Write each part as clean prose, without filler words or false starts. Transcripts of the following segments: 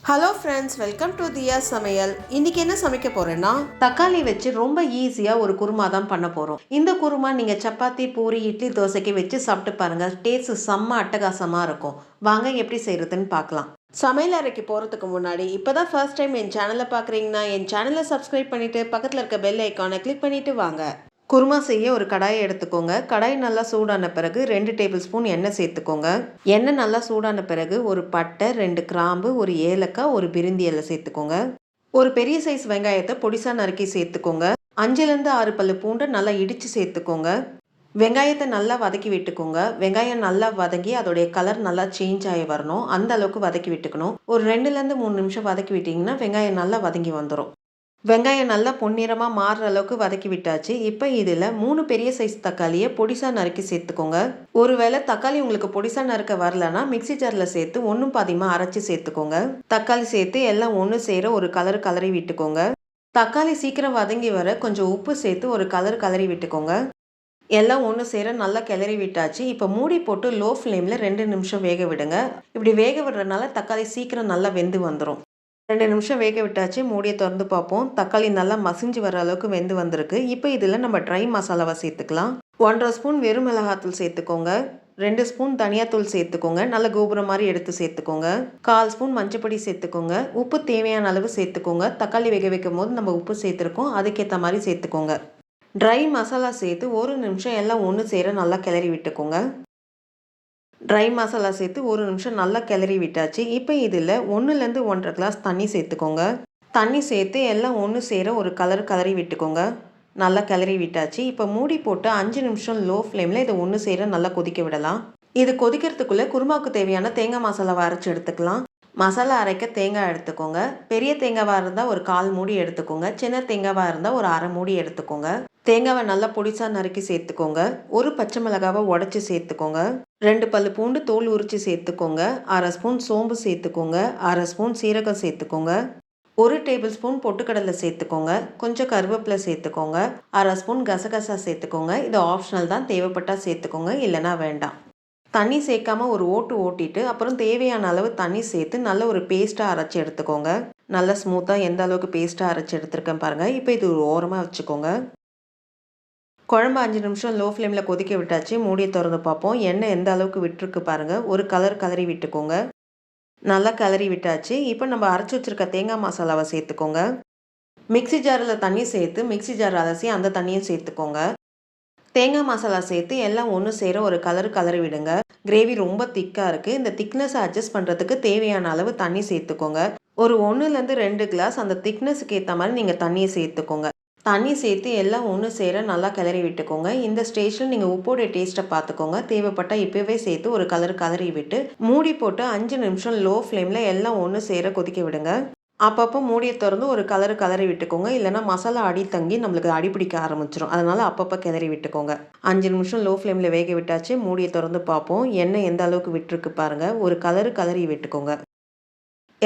Hello friends, welcome to தியா சமையல். இன்னைக்கு என்ன சமைக்க போறேன்னா தக்காளி வச்சு ரொம்ப ஈஸியாக ஒரு குருமா தான் பண்ண போகிறோம். இந்த குருமா நீங்கள் சப்பாத்தி, பூரி, இட்லி, தோசைக்கு வச்சு சாப்பிட்டு பாருங்கள். டேஸ்ட் செம்ம அட்டகாசமாக இருக்கும். வாங்க எப்படி செய்கிறதுன்னு பார்க்கலாம். சமையல் அறைக்கு போகிறதுக்கு முன்னாடி இப்போ தான் ஃபர்ஸ்ட் டைம் என் சேனலை பார்க்குறீங்கன்னா என் சேனலை சப்ஸ்கிரைப் பண்ணிவிட்டு பக்கத்தில் இருக்க பெல் ஐக்கானை கிளிக் பண்ணிவிட்டு வாங்க. குருமா செய்ய ஒரு கடாயை எடுத்துக்கோங்க. கடாய் நல்லா சூடான பிறகு 2 டேபிள் ஸ்பூன் எண்ணெய் சேர்த்துக்கோங்க. எண்ணெய் நல்லா சூடான பிறகு ஒரு பட்டை, 2 கிராம்பு, ஒரு ஏலக்காய், ஒரு பிரிந்தி இலை சேர்த்துக்கோங்க. ஒரு பெரிய சைஸ் வெங்காயத்தை பொடிசா நறுக்கி சேர்த்துக்கோங்க. 5லேருந்து 6 பல்லு பூண்டை நல்லா இடித்து சேர்த்துக்கோங்க. வெங்காயத்தை நல்லா வதக்கி விட்டுக்கோங்க. வெங்காயம் நல்லா வதங்கி அதோடைய கலர் நல்லா சேஞ்ச் ஆகி வரணும். அந்த அளவுக்கு வதக்கி விட்டுக்கணும். ஒரு 2லேருந்து 3 நிமிஷம் வதக்கி விட்டிங்கன்னா வெங்காயம் நல்லா வதங்கி வந்துடும். வெங்காயம் நல்லா பொன்னிறமாக மாறுற அளவுக்கு வதக்கி விட்டாச்சு. இப்போ இதில் 3 பெரிய சைஸ் தக்காளியை பொடிசா நறுக்கி சேர்த்துக்கோங்க. ஒருவேளை தக்காளி உங்களுக்கு பொடிசா நறுக்க வரலன்னா மிக்சி ஜாரில் சேர்த்து ஒன்றும் பாதியமாக அரைச்சி சேர்த்துக்கோங்க. தக்காளி சேர்த்து எல்லாம் ஒன்று சேர ஒரு கலரி விட்டுக்கோங்க. தக்காளி சீக்கிரம் வதங்கி வர கொஞ்சம் உப்பு சேர்த்து ஒரு கலரி விட்டுக்கோங்க. எல்லாம் ஒன்று சேர நல்லா கிளறி விட்டாச்சு. இப்போ மூடி போட்டு லோ ஃப்ளேமில் 2 நிமிஷம் வேக விடுங்க. இப்படி வேக விடுறதுனால தக்காளி சீக்கிரம் நல்லா வெந்து வந்துடும். 2 நிமிஷம் வேக விட்டாச்சு. மூடியை திறந்து பார்ப்போம். தக்காளி நல்லா மசிஞ்சு வர அளவுக்கு வெந்து வந்திருக்கு. இப்போ இதில் நம்ம ட்ரை மசாலாவை சேர்த்துக்கலாம். 1½ ஸ்பூன் வெறும் மிளகாத்தூள் சேர்த்துக்கோங்க. 2 ஸ்பூன் தனியாத்தூள் சேர்த்துக்கோங்க. நல்ல கோபுரம் மாதிரி எடுத்து சேர்த்துக்கோங்க. 1/4 ஸ்பூன் மஞ்சப்பொடி சேர்த்துக்கோங்க. உப்பு தேவையான அளவு சேர்த்துக்கோங்க. தக்காளி வேக வைக்கும் போது நம்ம உப்பு சேர்த்துருக்கோம், அதுக்கேற்ற மாதிரி சேர்த்துக்கோங்க. ட்ரை மசாலா சேர்த்து 1 நிமிஷம் எல்லாம் ஒன்று சேர நல்லா கிளறி விட்டுக்கோங்க. ட்ரை மசாலா சேர்த்து 1 நிமிஷம் நல்லா கிளறி விட்டாச்சு. இப்போ இதில் 1லேருந்து 1½ கிளாஸ் தண்ணி சேர்த்துக்கோங்க. தண்ணி சேர்த்து எல்லாம் ஒன்று சேர ஒரு கலரி விட்டுக்கோங்க. நல்லா கிளறி விட்டாச்சு. இப்போ மூடி போட்டு 5 நிமிஷம் லோ ஃப்ளேமில் இதை ஒன்று சேர நல்லா கொதிக்க விடலாம். இது கொதிக்கிறதுக்குள்ளே குருமாவுக்கு தேவையான தேங்காய் மசாலாவை அரைச்சி எடுத்துக்கலாம். மசாலா அரைக்க தேங்காய் எடுத்துக்கோங்க. பெரிய தேங்காவாக இருந்தால் ஒரு 1/4 மூடி எடுத்துக்கோங்க. சின்ன தேங்காவாக இருந்தால் ஒரு 1/2 மூடி எடுத்துக்கோங்க. தேங்காவை நல்லா பொடிசா நறுக்கி சேர்த்துக்கோங்க. ஒரு பச்சை மிளகாவை உடச்சி சேர்த்துக்கோங்க. 2 பல்லு பூண்டு தோல் உரித்து சேர்த்துக்கோங்க. 1/2 ஸ்பூன் சோம்பு சேர்த்துக்கோங்க. 1/2 ஸ்பூன் சீரகம் சேர்த்துக்கோங்க. 1 டேபிள் ஸ்பூன் பொட்டுக்கடலை சேர்த்துக்கோங்க. கொஞ்சம் கருவேப்பிலை சேர்த்துக்கோங்க. 1/2 ஸ்பூன் கசகசா சேர்த்துக்கோங்க. இது ஆப்ஷனல் தான், தேவைப்பட்டால் சேர்த்துக்கோங்க, இல்லைனா வேண்டாம். தண்ணி சேர்க்காம ஒரு ஓட்டிட்டு அப்புறம் தேவையான அளவு தண்ணி சேர்த்து நல்ல ஒரு பேஸ்ட்டாக அரைச்சி எடுத்துக்கோங்க. நல்லா ஸ்மூத்தாக எந்த அளவுக்கு பேஸ்ட்டாக அரைச்சி எடுத்துருக்கேன் பாருங்கள். இப்போ இது ஒரு ஓரமாக வச்சுக்கோங்க. குழம்பு 5 நிமிஷம் லோ ஃப்ளேமில் கொதிக்க விட்டாச்சு. மூடியை திறந்து பார்ப்போம். எண்ணெய் எந்த அளவுக்கு விட்டுருக்கு பாருங்கள். ஒரு கலரி விட்டுக்கோங்க. நல்லா கிளறி விட்டாச்சு. இப்போ நம்ம அரைச்சி வச்சுருக்க தேங்காய் மசாலாவை சேர்த்துக்கோங்க. மிக்சி ஜாரில் தண்ணி சேர்த்து மிக்சி ஜார் அலசி அந்த தண்ணியும் சேர்த்துக்கோங்க. தேங்காய் மசாலா சேர்த்து எல்லாம் ஒன்று சேர ஒரு கலரி விடுங்க. கிரேவி ரொம்ப திக்காக இருக்குது. இந்த திக்னஸை அட்ஜஸ்ட் பண்ணுறதுக்கு தேவையான அளவு தண்ணி சேர்த்துக்கோங்க. ஒரு 1லேருந்து 2 கிளாஸ் அந்த திக்னஸுக்கு ஏற்ற மாதிரி நீங்கள் தண்ணியை சேர்த்துக்கோங்க. தண்ணி சேர்த்து எல்லாம் ஒன்று சேர நல்லா கிளறி விட்டுக்கோங்க. இந்த ஸ்டேஜில் நீங்கள் உப்போடைய டேஸ்ட்டை பார்த்துக்கோங்க. தேவைப்பட்டால் இப்போவே சேர்த்து ஒரு கலரி விட்டு மூடி போட்டு 5 நிமிஷம் லோ ஃப்ளேமில் எல்லாம் ஒன்று சேர கொதிக்க விடுங்க. அப்பப்போ மூடியை திறந்து ஒரு கலரி விட்டுக்கோங்க. இல்லைனா மசாலா அடி தங்கி நம்மளுக்கு அடிப்பிடிக்க ஆரம்பிச்சிடும். அதனால் அப்பப்போ கிளறி விட்டுக்கோங்க. 5 நிமிஷம் லோ ஃப்ளேமில் வேக விட்டாச்சு. மூடியை திறந்து பார்ப்போம். எண்ணெய் எந்த அளவுக்கு விட்டுருக்கு பாருங்கள். ஒரு கலரி விட்டுக்கோங்க.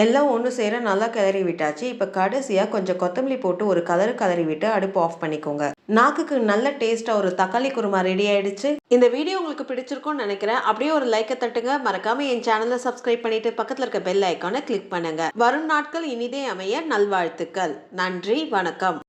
எல்லாம் ஒன்று சேர நல்லா கிளறி விட்டாச்சு. இப்போ கடைசியாக கொஞ்சம் கொத்தமல்லி போட்டு ஒரு கலரி விட்டு அடுப்பு ஆஃப் பண்ணிக்கோங்க. நாக்குக்கு நல்ல டேஸ்ட்டாக ஒரு தக்காளி குருமா ரெடி ஆயிடுச்சு. இந்த வீடியோ உங்களுக்கு பிடிச்சிருக்கும்னு நினைக்கிறேன். அப்படியே ஒரு லைக்கை தட்டுங்க. மறக்காம என் சேனலை சப்ஸ்கிரைப் பண்ணிட்டு பக்கத்தில் இருக்க பெல் ஐக்கானை கிளிக் பண்ணுங்க. வரும் நாட்கள் இனிதே அமைய நல்வாழ்த்துக்கள். நன்றி, வணக்கம்.